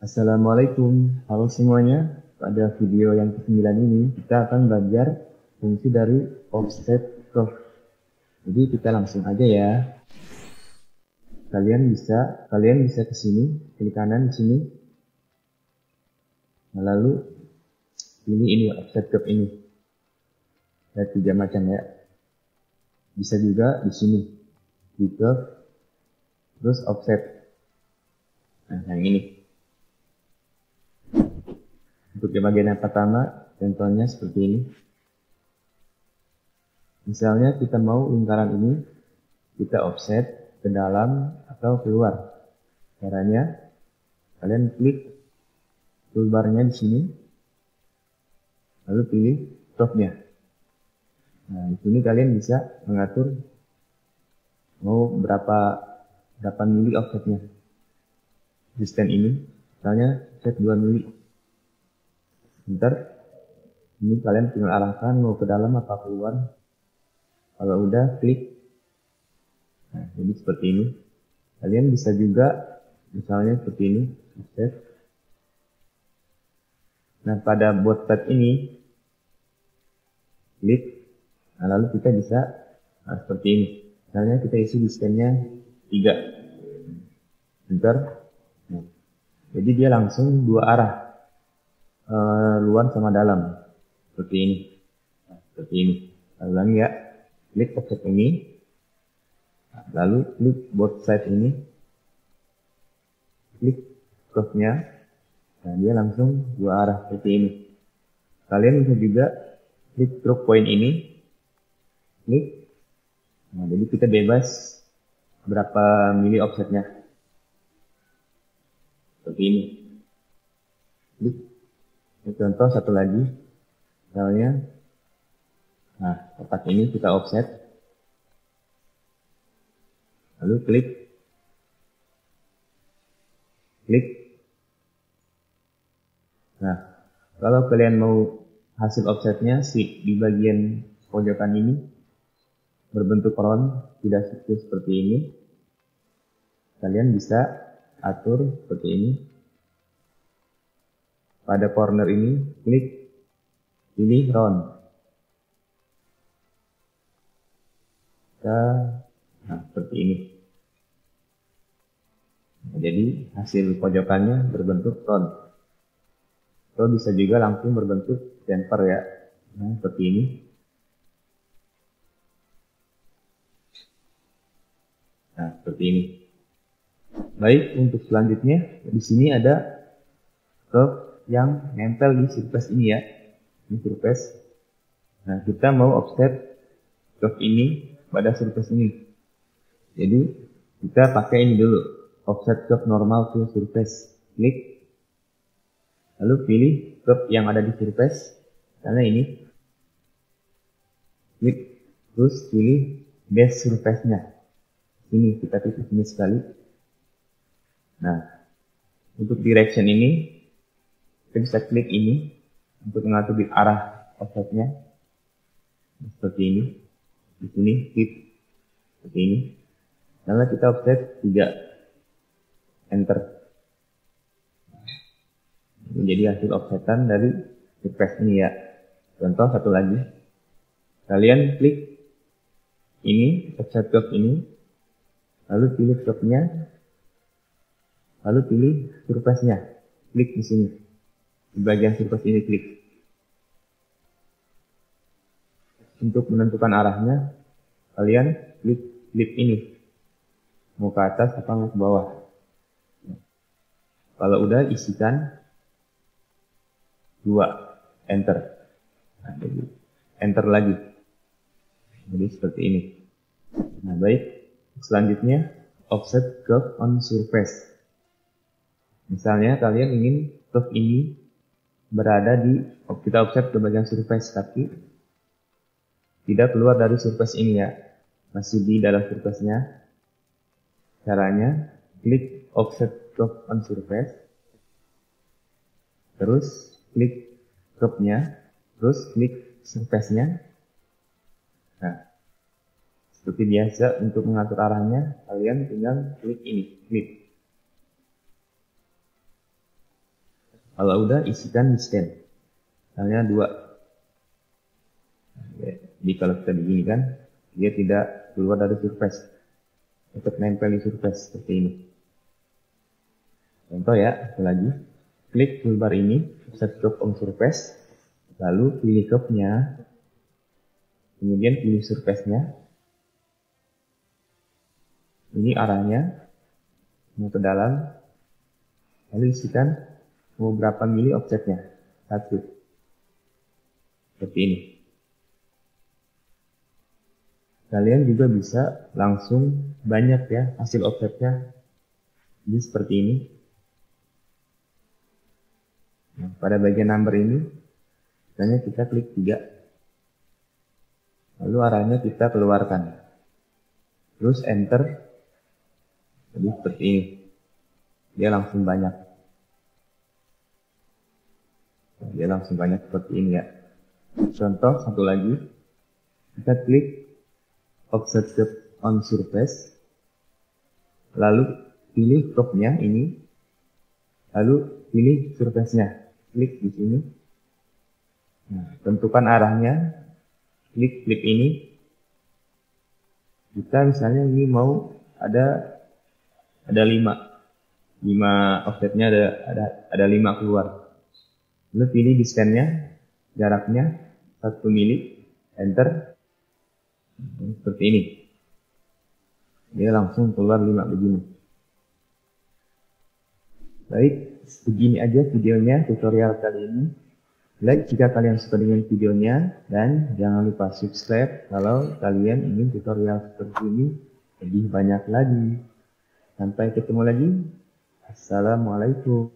Assalamualaikum, halo semuanya. Pada video yang ke-9 ini kita akan belajar fungsi dari offset curve. Jadi kita langsung aja ya. Kalian bisa ke sini, klik kanan di sini. Lalu pilih ini offset curve ini. Ada 3 macam ya. Bisa juga di sini, di curve, terus offset. Nah, yang ini. Untuk yang bagian yang pertama, contohnya seperti ini. Misalnya kita mau lingkaran ini kita offset ke dalam atau keluar. Caranya, kalian klik toolbarnya di sini, lalu pilih curve-nya. Nah, di sini kalian bisa mengatur mau berapa mili offsetnya. Di stand ini, misalnya set 2 mili. Ntar ini kalian tinggal arahkan mau ke dalam atau keluar. Kalau udah klik. Nah, jadi seperti ini. Kalian bisa juga misalnya seperti ini, offset. Nah, pada board ini klik. Nah, lalu kita bisa seperti ini. Misalnya kita isi di stand-nya 3. Enter. Nah, jadi dia langsung 2 arah. Luar sama dalam seperti ini. Nah, seperti ini. Ulangi ya, klik offset ini, lalu klik both side ini, klik curve-nya. Nah, dia langsung 2 arah seperti ini. Kalian bisa juga klik drop point ini, klik. Nah, jadi kita bebas berapa mili offsetnya seperti ini. Klik. Contoh satu lagi, misalnya, nah kotak ini kita offset, lalu klik, nah kalau kalian mau hasil offsetnya di bagian pojokan ini berbentuk round, tidak seperti ini, kalian bisa atur seperti ini. Pada corner ini, klik, pilih round. Nah, seperti ini. Nah, jadi hasil pojokannya berbentuk round. Atau bisa juga langsung berbentuk chamfer ya. Nah, seperti ini. Nah, seperti ini. Baik, untuk selanjutnya di sini ada curve yang nempel di surface ini ya. Ini surface. Nah, kita mau offset curve ini pada surface ini. Jadi kita pakai ini dulu, offset curve normal to surface. Klik, lalu pilih curve yang ada di surface, karena ini. Klik, terus pilih base surface-nya. Ini kita titik ini sekali. Nah, untuk direction ini kita bisa klik ini untuk mengatur di arah offsetnya seperti ini. Di sini klik seperti ini. Lalu kita offset 3, enter. Menjadi hasil offsetan dari surface ini ya. Contoh satu lagi, kalian klik ini offset curve ini, lalu pilih curve-nya, lalu pilih surface-nya. Klik di sini. Di bagian surface ini klik. Untuk menentukan arahnya, kalian klik ini. Mau ke atas atau mau ke bawah. Kalau udah isikan 2, enter. Nah, jadi enter lagi. Jadi seperti ini. Nah, baik. Selanjutnya, offset curve on surface. Misalnya kalian ingin curve ini berada kita offset ke bagian surface, tapi tidak keluar dari surface ini ya, masih di dalam surface-nya. Caranya, klik offset curve on surface, terus klik curve-nya, terus klik surface-nya. Nah, seperti biasa untuk mengatur arahnya, kalian tinggal klik ini, klik. Kalau udah, isikan di scan. Misalnya 2. Jadi kalau kita begini kan, dia tidak keluar dari surface. Tetap nempel di surface seperti ini. Contoh ya, satu lagi. Klik toolbar ini, set curve on surface, lalu pilih curve-nya, kemudian pilih surface-nya. Ini arahnya, mau ke dalam, lalu isikan mau berapa mili offsetnya. 1. Seperti ini. Kalian juga bisa langsung banyak ya hasil offsetnya. Jadi seperti ini. Nah, pada bagian number ini, misalnya kita klik 3. Lalu arahnya kita keluarkan. Terus enter. Jadi seperti ini. Dia langsung banyak. Dia langsung banyak seperti ini ya. Contoh satu lagi. Kita klik offset curve on surface. Lalu pilih curve-nya ini. Lalu pilih surface-nya. Klik di sini. Nah, tentukan arahnya. Klik flip ini. Kita misalnya ini mau ada 5 offsetnya ada 5 keluar. Lalu pilih di scan-nya, jaraknya 1 mili, enter. Seperti ini. Dia langsung keluar 5 begini. Baik, begini aja videonya, tutorial kali ini. Like jika kalian suka dengan videonya, dan jangan lupa subscribe kalau kalian ingin tutorial seperti ini lebih banyak lagi. Sampai ketemu lagi. Assalamualaikum.